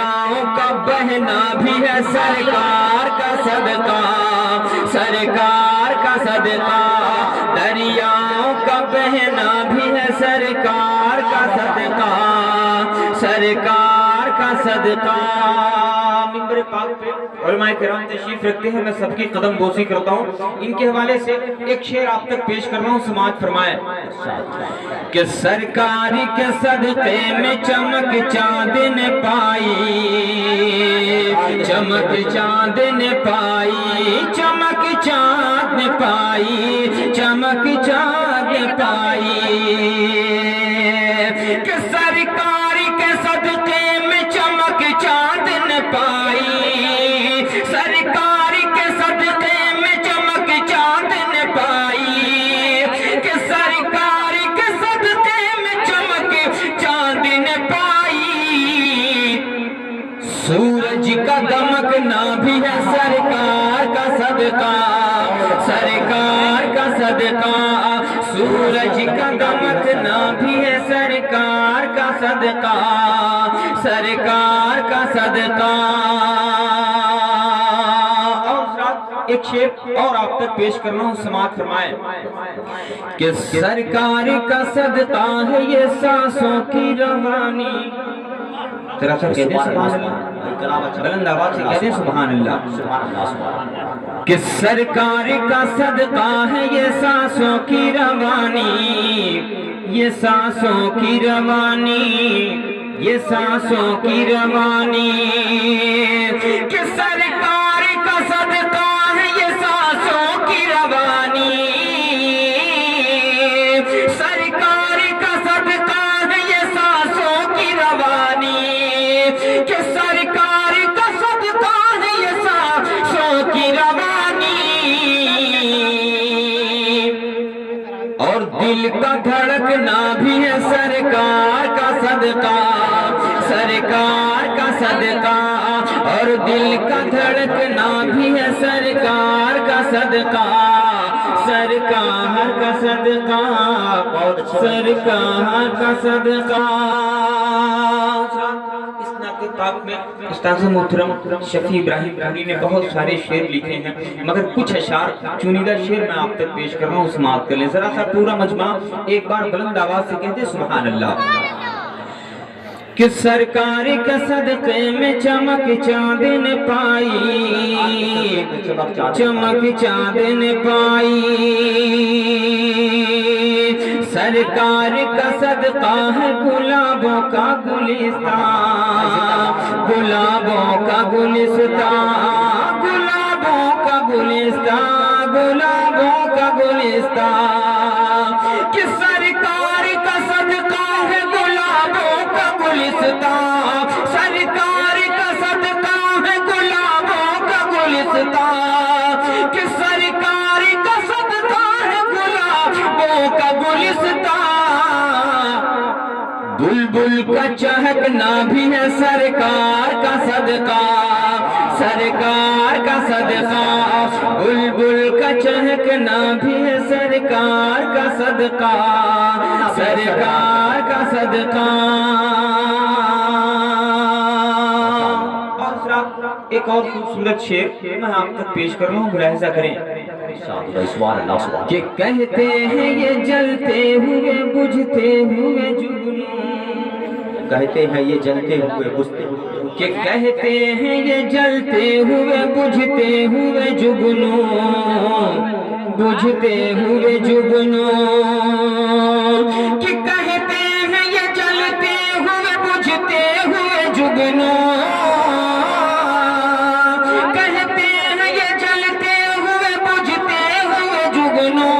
دریاؤں کا بہنا بھی ہے سرکار کا صدقہ، سرکار کا صدقہ، دریاؤں کا بہنا بھی ہے سرکار کا صدقہ، سرکار کا صدقہ۔ منبر پاک پہ علماء کرام تشریف رکھتے ہیں، میں سب کی قدم بوسی کرتا ہوں۔ ان کے حوالے سے ایک شعر آپ تک پیش کر رہا ہوں، سماعت فرمائے کہ سرکار کے صدقے میں چمک چاند نے پائی، چمک چاند نے پائی، چمک چاند نے پائی، چمک چاند نے پائی، کہ سرکار کے صدقے میں چمک چاند نے پائی، سرکار کے صدقے میں چمک چاند نے پائی، کہ سرکار کے صدقے میں چمک چاند نے پائی، سورج کا دمکنا بھی ہے سرکار کا صدقہ، سرکار کا صدقہ، سورج کا دمکنا بھی ہے سرکار کا صدقہ، سرکار کا صدقہ۔ ایک شعر اور آپ تک پیش کر رہا ہوں، سماعت فرمائے کہ سرکار کا صدقہ ہے یہ سانسوں کی روانی، ذرا سا کہہ دیں سبحان اللہ، بلند آواز سے کہہ دیں سبحان اللہ، کہ سرکار کا صدقہ ہے یہ سانسوں کی روانی، یہ سانسوں کی روانی، یہ سانسوں کی روانی، کہ سرکار کا صدقہ ہے یہ سانسوں کی روانی، سرکار کا صدقہ ہے یہ سانسوں کی روانی، کہ سرکار کا صدقہ ہے یہ سانسوں کی روانی، اور دل کا دھڑکنا بھی ہے سرکار کا صدقہ، سرکار کا صدقہ، اور دل کا دھڑکنا بھی ہے سرکار کا صدقہ، سرکار کا صدقہ، سرکار کا صدقہ۔ اس نعت پاک میں استاذ محترم شفیع ابراہیم پوری نے بہت سارے شعر لکھے ہیں، مگر کچھ اشعار چنیدہ شعر میں آپ تک پیش کر رہا ہوں، سماعت کر لیں۔ ذرا سا پورا مجمع ایک بار بلند آواز سے کہتے سبحان اللہ، کہ سرکار کے صدقے میں چمک چاند نے پائی، چمک چاند نے پائی، سرکار کا صدقہ ہے گلابوں کا گلستان، گلابوں کا گلستان، گلابوں کا گلستان، گلابوں کا گلستان، کہ سرکار کا صدقہ ہے گلابوں کا گلستان، سرکار کا صدقہ ہے گلابوں کا گلستان، کہ سرکار کا صدقہ ہے گلابوں کا گلستان، بلبل کا چہکنا بھی ہے سرکار کا صدقہ، سرکار کا صدقہ، بلبل کا چہکنا بھی ہے سرکار کا صدقہ، سرکار کا صدقہ۔ ایک اور خوبصورت شعر میں آپ تک پیش کر رہا ہوں، ملاحظہ کریں کہ کہتے ہیں یہ جلتے ہوئے بجھتے ہوئے جگنوں، کہتے ہیں یہ جلتے ہوئے بجھتے ہوئے، کہ کہتے ہیں یہ جلتے ہوئے بجھتے ہوئے جگنوں، بجھتے ہوئے جگنوں، کہ کہتے ہیں یہ جلتے ہوئے بجھتے ہوئے جگنوں، کہتے ہیں یہ جلتے ہوئے بجھتے ہوئے جگنوں،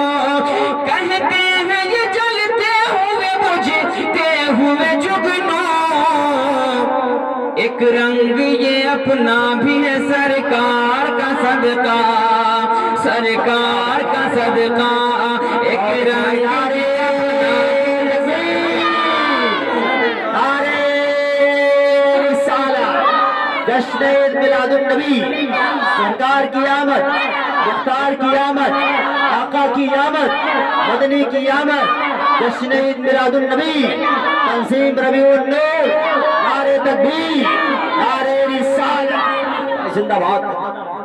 کہتے ہیں یہ جلتے ہوئے بجھتے ہوئے جگنوں، ایک رنگ یہ اپنا بھی ہے سرکار کا صدقہ، سرکار کا صدقہ، ایک رنگ یہ اپنا جشن عید میلاد النبی، سرکار کی آمد، مختار کی آمد، آقا کی آمد، مدنی کی آمد، جشن عید میلاد النبی، تنظیم ربیع النور، نعرہ تکبیر، نعرہ رسالت زندہ باد۔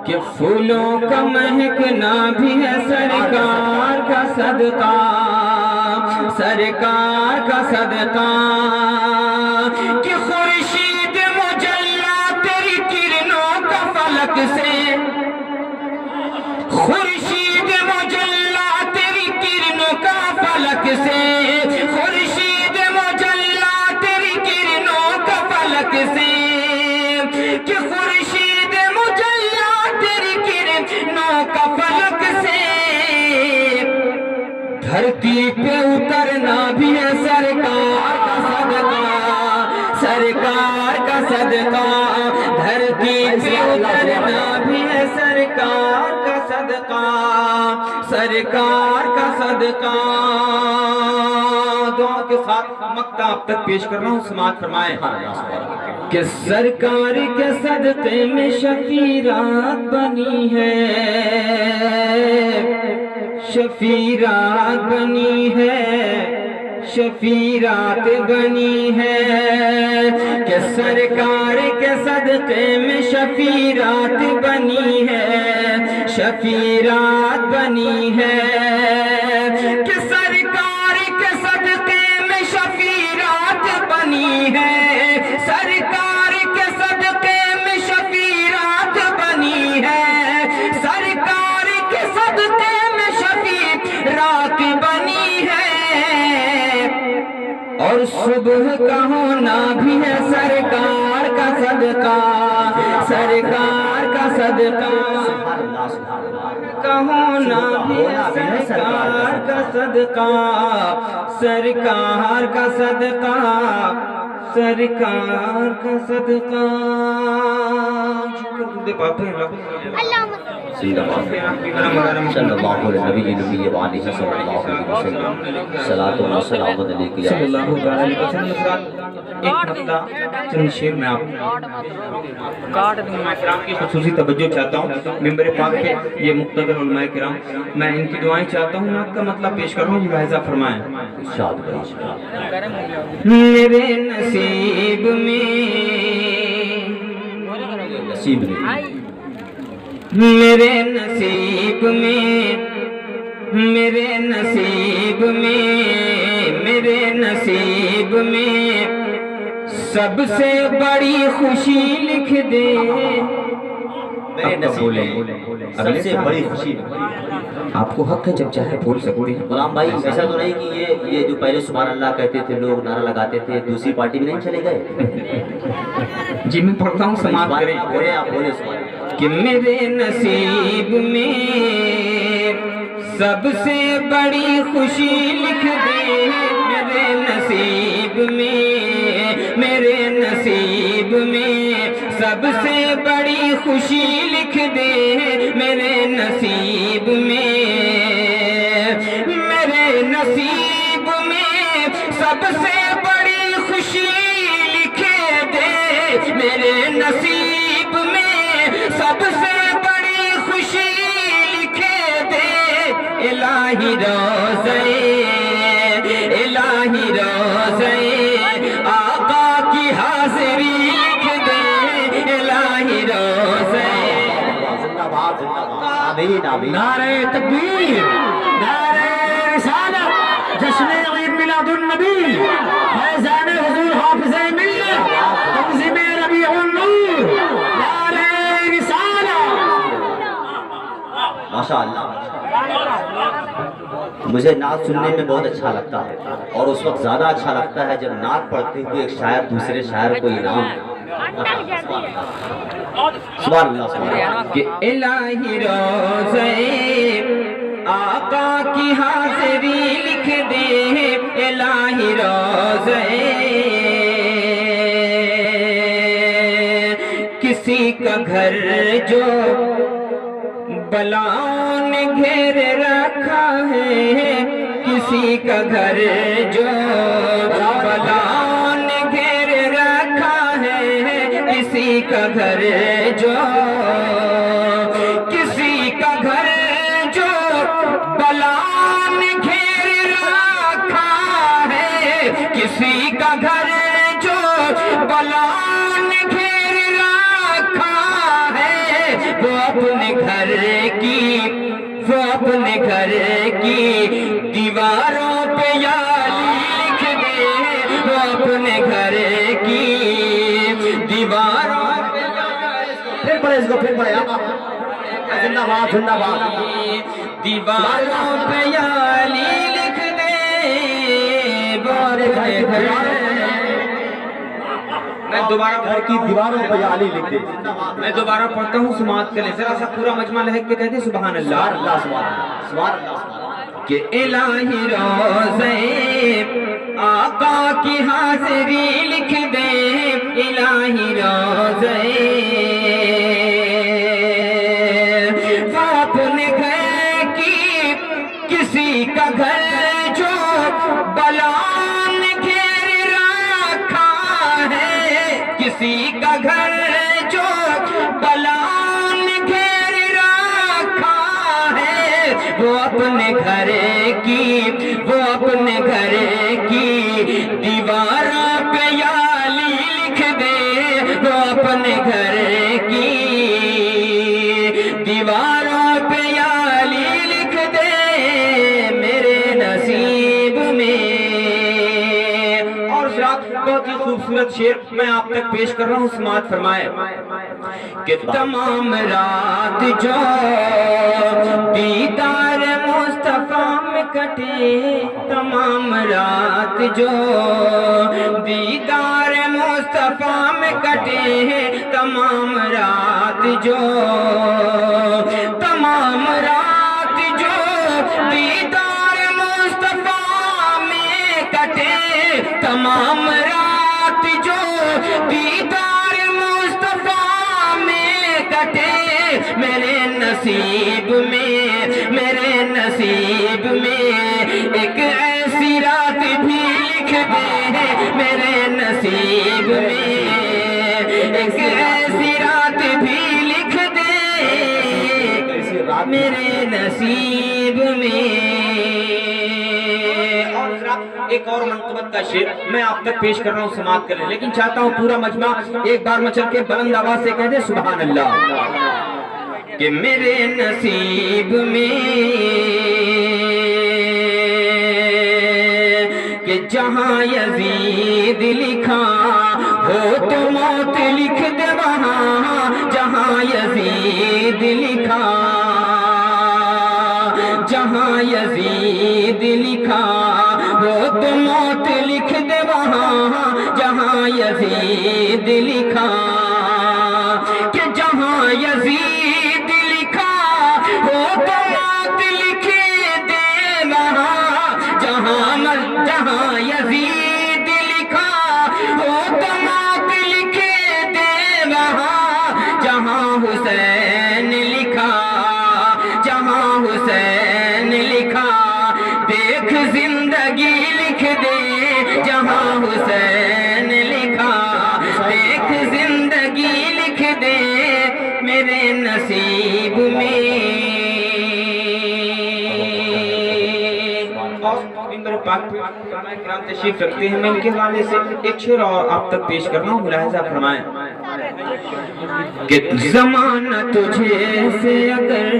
کہ پھولوں کا مہکنا بھی ہے سرکار کا صدقہ، سرکار کا صدقہ، کہ خورشید مجلا تیری کرنوں کا فلک سے، خورشید مجلا تیری کرنوں کا فلک سے، خورشید مجلا تیری کرنوں کا فلک سے، کہ خورشید مجلا تیری کرنوں کا فلک سے، دھرتی پہ اترنا بھی ہے سرکار کا صدقہ، سرکار کا صدقہ، دھرتی پہ اترنا بھی ہے سرکار کا صدقہ، سرکار کا صدقہ۔ دعا کے ساتھ مقطع اب تک پیش کر رہا ہوں، سماعت فرمائیں۔ کہ سرکار کے صدقے میں شفیعات بنی ہے، شفیعات بنی ہے، شفیعات بنی ہے، کہ سرکار کے صدقے میں شفیعات بنی ہے، شفیعات بنی ہے، کہ سرکار کے صدقے میں شفیعات بنی ہے، سرکار کے صدقے میں شفیعات بنی ہے، سرکار کے صدقے میں شفیعات بنی ہے، اور صبح کا ہونا بھی ہے سرکار کا صدقہ، سرکار کا صدقہ، کا ہونا بھی ہے سرکار کا صدقہ، سرکار کا صدقہ، سرکار کا صدقہ۔ صلی اللہ علیہ نبی وآلہ صلی اللہ علیہ وسلم، صلاۃ و سلام علیک یا صلی اللہ علیہ وسلم۔ ایک مقطع چند شعر میں آپ علماء کرام کی خصوصی توجہ چاہتا ہوں، ممبر پاک پہ یہ مقتدر علماء کرام، میں ان کی دعائیں چاہتا ہوں، آپ کا مطلب پیش کر رہا ہوں، ملاحظہ فرمائیں۔ ارشاد کریں۔ میرے نصیب میں، نصیب میں، میرے نصیب میں، میرے نصیب میں، میرے نصیب میں سب سے بڑی خوشی لکھ دے، میرے نصیب میں سب سے بڑی خوشی۔ آپ کو حق ہے جب چاہے بول سکتے ہیں۔ غلام بھائی ایسا تو نہیں کہ یہ جو پہلے سبحان اللہ کہتے تھے لوگ، نعرہ لگاتے تھے، دوسری پارٹی میں نہیں چلے گئے؟ جی میں پڑھتا ہوں، سماعت کریں۔ بولے آپ، بولے سبحان اللہ۔ کہ میرے نصیب میں سب سے بڑی خوشی لکھ دے، میرے نصیب میں، میرے نصیب میں سب سے بڑی خوشی لکھ دے، میرے نصیب میں، میرے نصیب میں سب سے بڑی خوشی لکھ دے، میرے نصیب میں سب سے بڑی خوشی لکھ دے، الہی روزے، الہی روزے آقا کی حاضری لکھ دے، الہی روزے۔ زندہ باد، زندہ باد، آمین آمین۔ نعرہ تکبیر، نعرہ رسالت، جشن عید میلاد النبی، فیضان حضور حافظ ملت، تنظیم ربیع النور، نعرہ رسالت۔ ماشاءاللہ، مجھے نعت سننے میں بہت اچھا لگتا ہے، اور اس وقت زیادہ اچھا لگتا ہے جب نعت پڑھتے ہوئے ایک شاعر دوسرے شاعر کو انعام دے۔ سبحان اللہ، سبحان اللہ۔ کہ الہی روزے آقا کی حاضری لکھ دے، الہی روزے کسی کا گھر جو بلاؤں نے گھیر رکھا ہے، کسی کا گھر جو بلاؤں نے گھیر رکھا ہے، کسی کا گھر جو، کسی کا گھر جو بلاؤں نے گھیر رکھا ہے، کسی کا گھر جو بلا نے گھیر رکھا ہے، وہ اپنے گھر کی دیواروں پہ یالی لکھ دے، وہ اپنے گھر کی دیواروں پہ پھر پڑھے اس کو، پھر پڑھے آپ زندہ باد زندہ باد دیواروں پہ یالی لکھ دے، وہ اپنے گھر میں دوبارہ گھر کی دیواروں پہ یالی لکھ دے. میں دوبارہ پڑھتا ہوں، سماعت کریں ذرا سا پورا مجمع لہک کے کہتے سبحان اللہ سبحان اللہ سبحان اللہ کہ الہی روضے آقا کی حاضری لکھ دے، الہی روضے وہ اپنے گھر کی کسی کا گھر جو بلا نے گھیر رکھا ہے، کسی کا گھر جو بلا نے گھیر رکھا ہے، وہ اپنے گھر کی دیواروں پہ یالی لکھ دے، وہ اپنے گھر کی دیواروں پہ یالی لکھ دے، میرے نصیب میں. اور شاید بہت ہی خوبصورت شعر میں آپ تک پیش کر رہا ہوں، سماعت فرمائے کہ تمام رات جو دیدار مصطفیٰ میں کٹے، تمام رات جو دیدار مصطفیٰ میں کٹے، تمام رات جو دیدار مصطفیٰ میں کٹے، تمام رات جو دیدار مصطفیٰ میں کٹے، میرے نصیب میں ایک ایسی رات بھی لکھ دے، میرے نصیب میں ایک ایسی رات بھی لکھ دے، میرے نصیب میں. ایک اور منقبت کا شعر میں آپ تک پیش کر رہا ہوں، سماعت کر لیں، لیکن چاہتا ہوں پورا مجمع ایک بار مچل کے بلند آواز سے کہہ دے سبحان اللہ کہ میرے نصیب میں کہ جہاں یزید لکھا ہو تو موت لکھ دے، وہاں جہاں یزید لکھا، جہاں یزید لکھا ہو تو موت لکھ دے، وہاں جہاں یزید لکھا، کہ جہاں یزید لکھا ہو تو موت لکھ دے، وہاں جہاں یزید لکھا ہو تو موت لکھ دے، وہاں جہاں حسین لکھا، جہاں حسین لکھا، دیکھ زندگی لکھ دے، جہاں حسین لکھا، دیکھ زندگی لکھ دے، میرے نصیب میں. میرے پاک کرام تشریف رکھتے ہیں، میں ان کے حوالے سے ایک شعر اور آپ تک پیش کر رہا ہوں، ملاحظہ فرمائیں کہ زمانہ تجھے سے اگر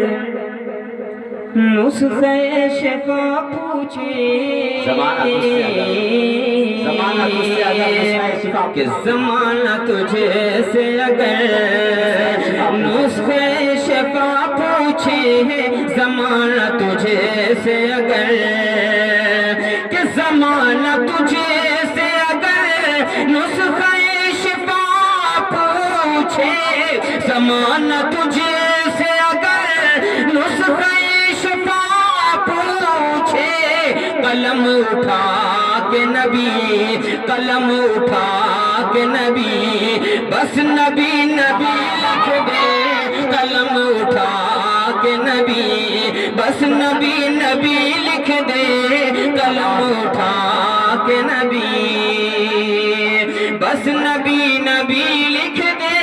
نسخہ شفا پوچھے، کہ زمانہ تجھے سے اگر نسخہ شفا پوچھے، زمانہ تجھے سے اگر، کہ زمانہ تجھے سے اگر نسخہ شفا پوچھے، زمانہ تجھے سے اگر نسخہ شفا پوچھے، قلم اٹھا کے نبی، قلم اٹھا کے نبی، بس نبی نبی لکھ دے، قلم اٹھا کے نبی، بس نبی نبی لکھ دے، قلم اٹھا کے نبی، بس نبی نبی لکھ دے،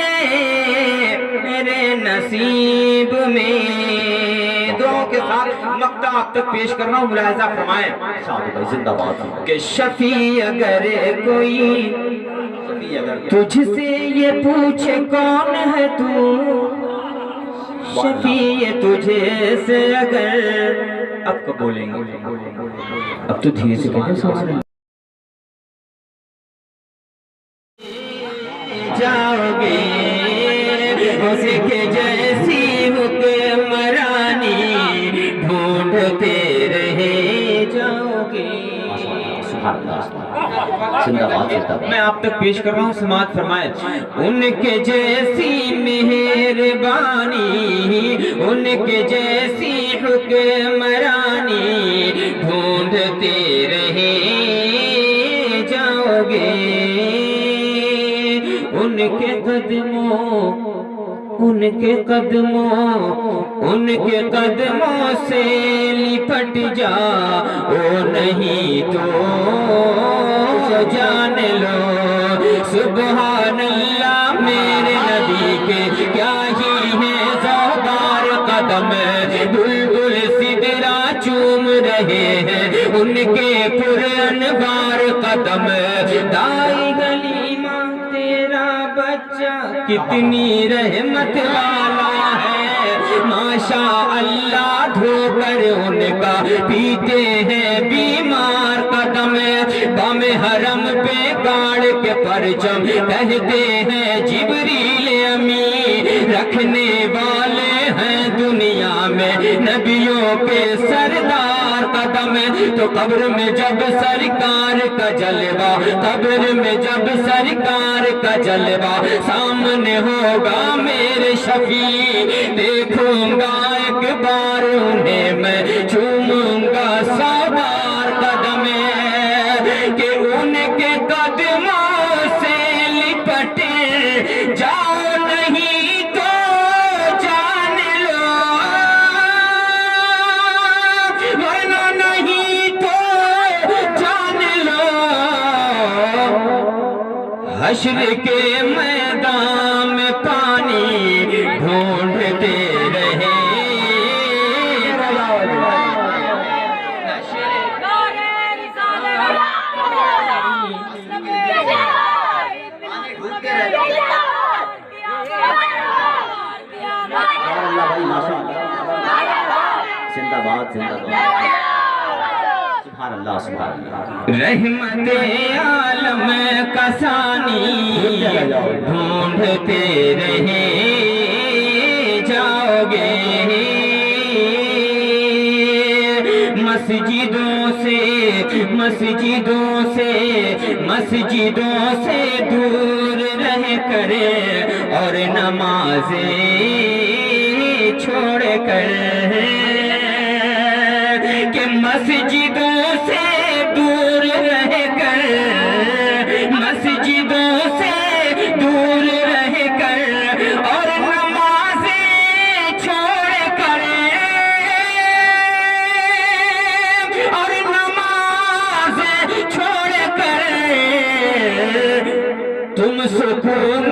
میرے نصیب میں. دعاؤں کے ساتھ مقطع آپ تک پیش کر رہا ہوں، ملاحظہ فرمائیں زندہ باد کہ شفیع اگر کوئی تجھ سے یہ پوچھے کون ہے تو شفیع تجھے سے اگر اب کب بولیں گے اب تو دھیرے سے کہتے سبحان اللہ جاؤ گے اس کے جیسی حکمرانی ڈھونڈتے رہے جاؤ گے میں آپ تک پیش کر رہا ہوں سماعت فرمائے ان کے جیسی مہربانی ان کے جیسی حکمرانی ڈھونڈتے رہے جاؤ گے ان کے قدموں سے لپٹ جا او نہیں تو جان لو سبحان اللہ میرے نبی کے کیا ہی ہے زوبار قدم بلبل سدرا چوم رہے ہیں ان کے پر انوار قدم دائی گلی ماں تیرا بچہ کتنی رحمت والا ہے ماشاء اللہ دھو کر ان کا پیتے ہیں بیمار قدم بام حرم پہ گاڑ کے پرچم کہتے ہیں جبریل امی رکھنے والے ہیں دنیا میں نبیوں کے سردار قدم تو قبر میں جب سرکار کا جلوہ قبر میں جب سرکار کا جلوہ سامنے ہوگا میرے شفیع دیکھوں گا ایک بار انہیں میں چوموں گا 100 بار قدم کہ ان کے قدموں سے لپٹے جاؤ نہیں تو جان لو ورنہ نہیں تو جان لو حشر کے میدان میں پانی ڈھونڈتے رہے رحمت عالم کا ثانی ڈھونڈتے رہے جاؤ گے مسجدوں سے دور رہ کر اور نمازیں چھوڑ کر کہ مسجدوں سے دور رہ کر مسجدوں سے دور رہ کر اور نمازیں چھوڑ کر اور نمازیں چھوڑ کر تم سکون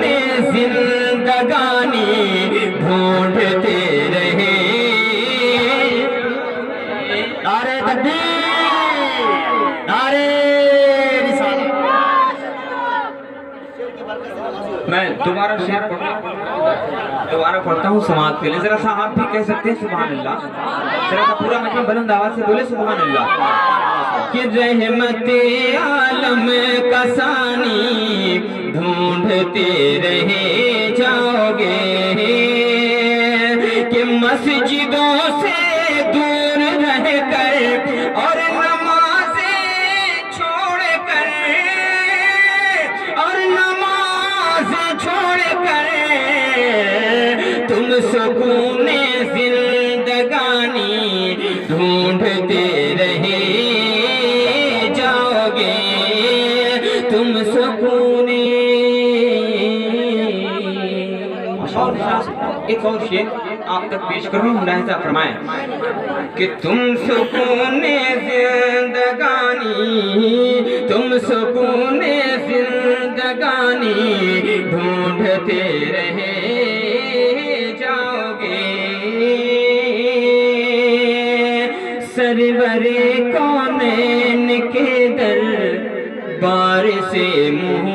زندگانی ڈھونڈتے رہے نعرہ تکبیر نعرہ رسالت میں دوبارہ شعر پڑھتا ہوں سماعت کے لیے ذرا سا آپ بھی کہہ سکتے ہیں سبحان اللہ ذرا سا پورا مجمع بلند آواز سے بولے سبحان اللہ کہ رحمت عالم کا ثانی ڈھونڈتے رہے جاؤ گے کہ مسجدوں سے دور رہ کر اور نمازیں چھوڑ کر اور نمازیں چھوڑ کر تم سکون زندگانی ڈھونڈتے رہے جاؤ گے تم سکون ایک اور شعر آپ تک پیش کروں ملاحظہ فرمائیں کہ تم سکون زندگانی ڈھونڈتے رہے جاؤ گے سرور کونین کے در دربار سے منہ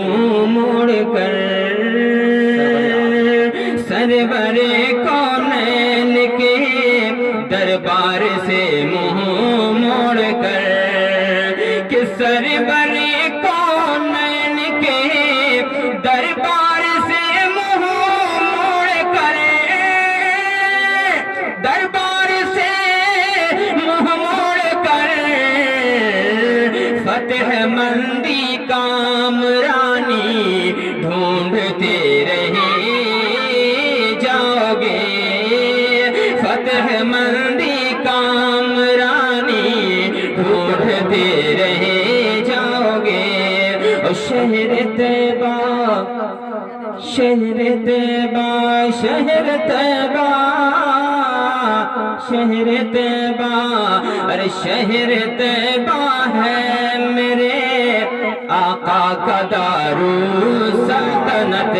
موڑ کر سرور کونین کے دربار سے منہ موڑ کر کہ سرور کونین کے دربار سے منہ موڑ کر دربار سے منہ موڑ کر فتح مندی کامرانی ڈھونڈتے رہے جاؤ گے فتح مندی کامرانی ڈھونڈتے رہے جاؤ گے اور شہر طیبہ شہر طیبہ شہر طیبہ شہر طیبہ ارے شہر طیبہ ہے میرے آقا کا دارالسلطنت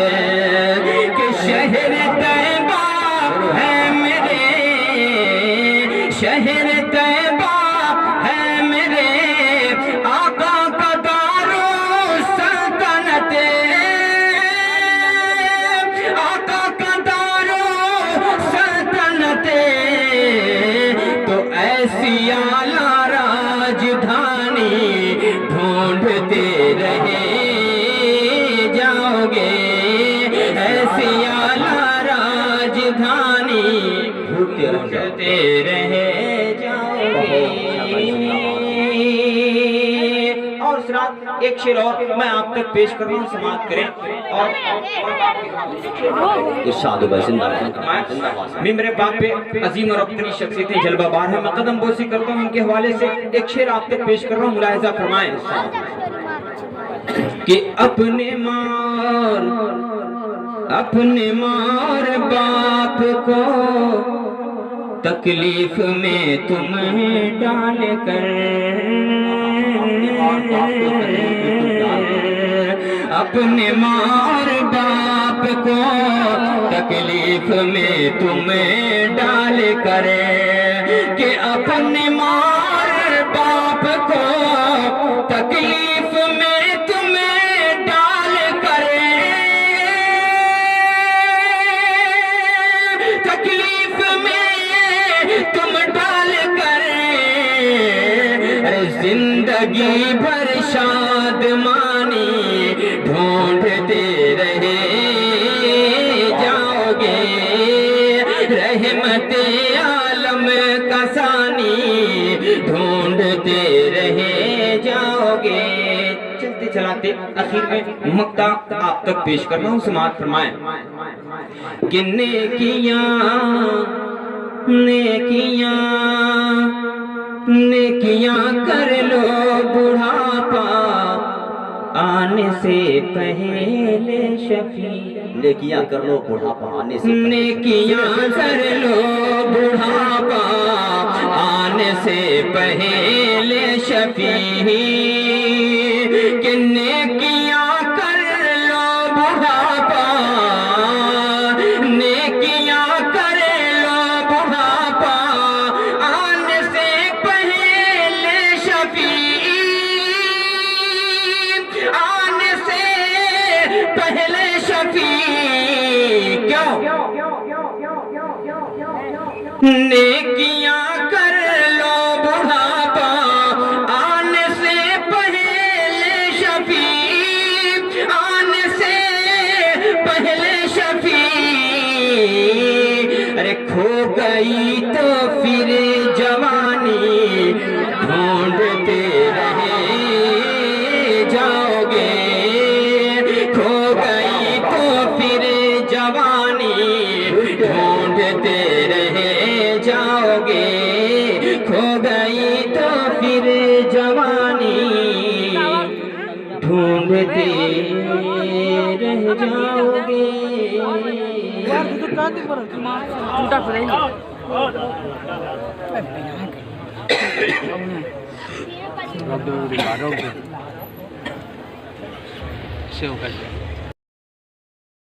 کہ شہر طیبہ ہے میرے شہر طیبہ ہے میرے آقا کا دارالسلطنت آقا کا دارالسلطنت تو ایسی اعلیٰ راجدھانی ڈھونڈتے رہے جاؤ گے ایسی اعلیٰ راجدھانی ڈھونڈتے رہے جاؤ گے اور اس رات ایک شعر اور میں آپ تک پیش کر رہا ہوں سماعت کریں اور ارشاد ہو زندہ ممبر پاک پہ عظیم اور اپنی شخصیتیں جلوہ بار ہیں میں قدم بوسی کرتا ہوں ان کے حوالے سے ایک شعر آپ تک پیش کر رہا ہوں ملاحظہ فرمائیں کہ اپنے مار باپ کو تکلیف میں تمہیں ڈال کر اپنے مار باپ کو تکلیف میں تمہیں ڈال کر کہ اپنے مار باپ کو تکلیف میں تمہیں ڈال کر تکلیف میں تم ڈال کر زندگی بھر شادمانی ڈھونڈتے رہے جاؤ گے رحمت عالم کا ثانی ڈھونڈتے رہے جاؤ گے چلتے چلاتے آخر میں مقطع آپ تک پیش کر رہا ہوں سماعت فرمائیں کہ نیکیاں کر لو بڑھاپا آنے سے پہلے شفیع نیکیاں کر لو بڑھاپا آنے سے نیکیاں کر لو بڑھاپا آنے سے پہلے شفیع کہ نیکیاں کر لو بڑھاپا نیکیاں کر لو بڑھاپا آنے سے پہلے شفیع آنے سے پہلے شفیع کیوں نیکیاں کر لو بڑھاپا آنے سے پہلے شفیع آنے سے پہلے شفیع ارے کھو گئی تو پھر جوانی ڈھونڈتے رہے جاؤ گے کھو گئی تو پھر جوانی ڈھونڈتے رہے جاؤ گے کھو گئی تو پھر جوانی ڈھونڈتے رہ جاؤ گے Siêu